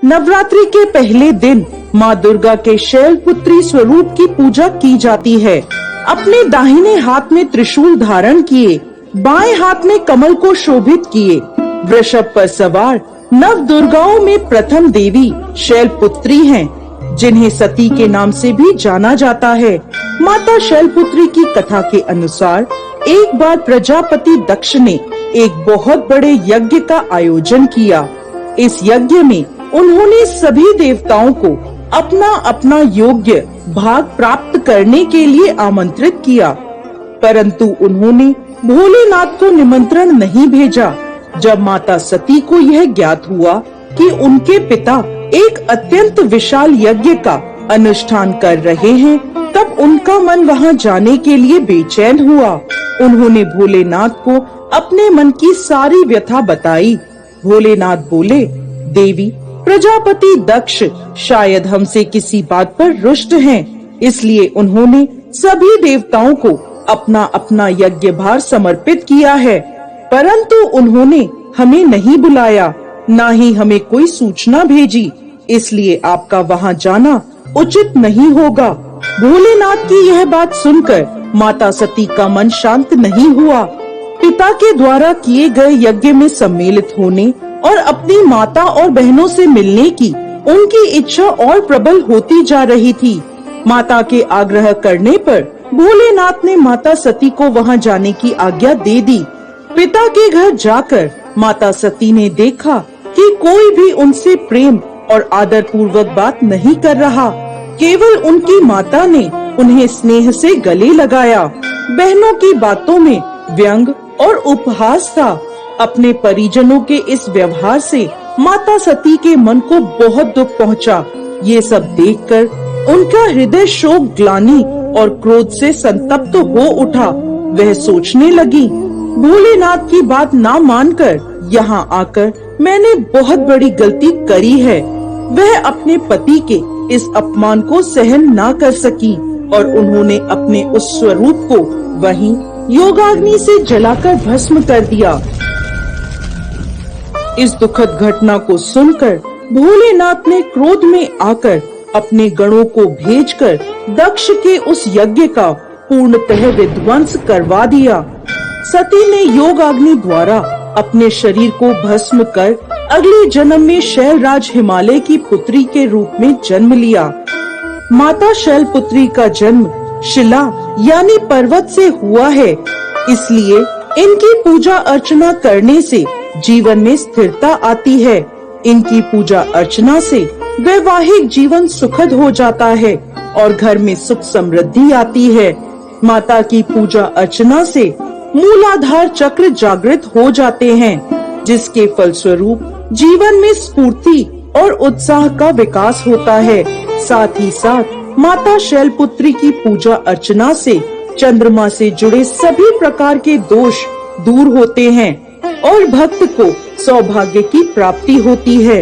नवरात्रि के पहले दिन माँ दुर्गा के शैलपुत्री स्वरूप की पूजा की जाती है। अपने दाहिने हाथ में त्रिशूल धारण किए, बाएं हाथ में कमल को शोभित किए, वृषभ पर सवार नव दुर्गाओं में प्रथम देवी शैलपुत्री हैं, जिन्हें सती के नाम से भी जाना जाता है। माता शैलपुत्री की कथा के अनुसार एक बार प्रजापति दक्ष ने एक बहुत बड़े यज्ञ का आयोजन किया। इस यज्ञ में उन्होंने सभी देवताओं को अपना अपना योग्य भाग प्राप्त करने के लिए आमंत्रित किया, परंतु उन्होंने भोलेनाथ को निमंत्रण नहीं भेजा। जब माता सती को यह ज्ञात हुआ कि उनके पिता एक अत्यंत विशाल यज्ञ का अनुष्ठान कर रहे हैं, तब उनका मन वहां जाने के लिए बेचैन हुआ। उन्होंने भोलेनाथ को अपने मन की सारी व्यथा बताई। भोलेनाथ बोले, देवी, प्रजापति दक्ष शायद हमसे किसी बात पर रुष्ट हैं, इसलिए उन्होंने सभी देवताओं को अपना अपना यज्ञ भार समर्पित किया है, परंतु उन्होंने हमें नहीं बुलाया, ना ही हमें कोई सूचना भेजी, इसलिए आपका वहां जाना उचित नहीं होगा। भोलेनाथ की यह बात सुनकर माता सती का मन शांत नहीं हुआ। पिता के द्वारा किए गए यज्ञ में सम्मिलित होने और अपनी माता और बहनों से मिलने की उनकी इच्छा और प्रबल होती जा रही थी। माता के आग्रह करने पर भोलेनाथ ने माता सती को वहां जाने की आज्ञा दे दी। पिता के घर जाकर माता सती ने देखा कि कोई भी उनसे प्रेम और आदर पूर्वक बात नहीं कर रहा। केवल उनकी माता ने उन्हें स्नेह से गले लगाया। बहनों की बातों में व्यंग और उपहास था। अपने परिजनों के इस व्यवहार से माता सती के मन को बहुत दुख पहुंचा। ये सब देखकर उनका हृदय शोक, ग्लानि और क्रोध से संतप्त हो उठा। वह सोचने लगी, भोलेनाथ की बात ना मानकर यहाँ आकर मैंने बहुत बड़ी गलती करी है। वह अपने पति के इस अपमान को सहन ना कर सकी और उन्होंने अपने उस स्वरूप को वहीं योगाग्नि से जलाकर भस्म कर दिया। इस दुखद घटना को सुनकर भोलेनाथ ने क्रोध में आकर अपने गणों को भेजकर दक्ष के उस यज्ञ का पूर्णतः विध्वंस करवा दिया। सती ने योगाग्नि द्वारा अपने शरीर को भस्म कर अगले जन्म में शैलराज हिमालय की पुत्री के रूप में जन्म लिया। माता शैलपुत्री का जन्म शिला यानी पर्वत से हुआ है, इसलिए इनकी पूजा अर्चना करने से जीवन में स्थिरता आती है। इनकी पूजा अर्चना से वैवाहिक जीवन सुखद हो जाता है और घर में सुख समृद्धि आती है। माता की पूजा अर्चना से मूलाधार चक्र जागृत हो जाते हैं, जिसके फलस्वरूप जीवन में स्फूर्ति और उत्साह का विकास होता है। साथ ही साथ माता शैलपुत्री की पूजा अर्चना से चंद्रमा से जुड़े सभी प्रकार के दोष दूर होते हैं और भक्त को सौभाग्य की प्राप्ति होती है।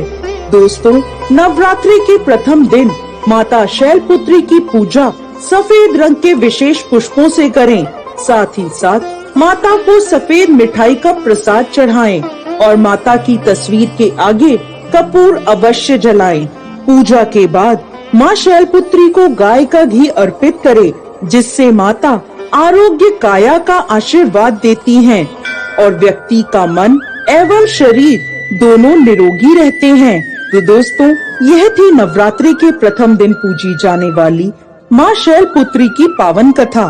दोस्तों, नवरात्रि के प्रथम दिन माता शैलपुत्री की पूजा सफेद रंग के विशेष पुष्पों से करें। साथ ही साथ माता को सफेद मिठाई का प्रसाद चढ़ाएं और माता की तस्वीर के आगे कपूर अवश्य जलाएं। पूजा के बाद माँ शैलपुत्री को गाय का घी अर्पित करें, जिससे माता आरोग्य काया का आशीर्वाद देती हैं और व्यक्ति का मन एवं शरीर दोनों निरोगी रहते हैं। तो दोस्तों, यह थी नवरात्रि के प्रथम दिन पूजी जाने वाली माँ शैलपुत्री की पावन कथा।